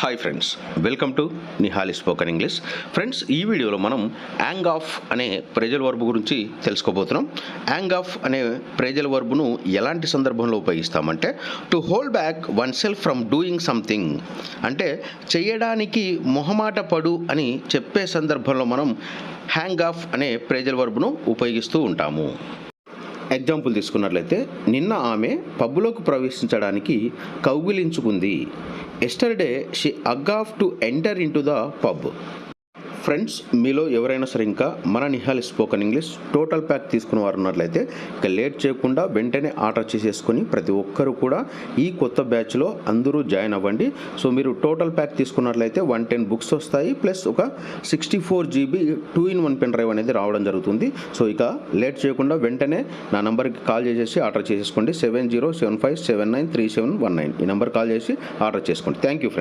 Hi friends, welcome to Nihali spoken English. Friends, ఈ వీడియోలో మనం యాంగ్ ఆఫ్ అనే ప్రేజల్ వర్బ్ గురించి తెలుసుకోబోతున్నాం. యాంగ్ ఆఫ్ అనే ప్రేజల్ వర్బ్ను ఎలాంటి సందర్భంలో ఉపయోగిస్తామంటే to hold back oneself from doing something, అంటే చేయడానికి మొహమాట పడు అని చెప్పే సందర్భంలో మనం హ్యాంగ్ ఆఫ్ అనే ప్రేజల్ వర్బ్ను ఉపయోగిస్తూ ఉంటాము. ఎగ్జాంపుల్ తీసుకున్నట్లయితే, నిన్న ఆమె పబ్బులోకి ప్రవేశించడానికి కౌగిలించుకుంది. Yesterday she hung off to enter into the pub. Friends, మీలో ఎవరైనా సరే ఇంకా మన Nihali spoken English total pack తీసుకున్న వారు ఉన్నట్లయితే ఇక లేట్ చేయకుండా వెంటనే ఆర్డర్ చేసేసుకొని ప్రతి ఒక్కరు కూడా ఈ కొత్త బ్యాచ్లో అందరూ జాయిన్ అవ్వండి. సో మీరు టోటల్ ప్యాక్ తీసుకున్నట్లయితే 110 బుక్స్ వస్తాయి, ప్లస్ ఒక 64 GB 2-in-1 పెన్ డ్రైవ్ అనేది రావడం జరుగుతుంది. సో ఇక లేట్ చేయకుండా వెంటనే నా నెంబర్కి కాల్ చేసేసి ఆర్డర్ చేసేసుకోండి. 7075793719 ఈ నెంబర్ కాల్ చేసి ఆర్డర్ చేసుకోండి. Thank you friends.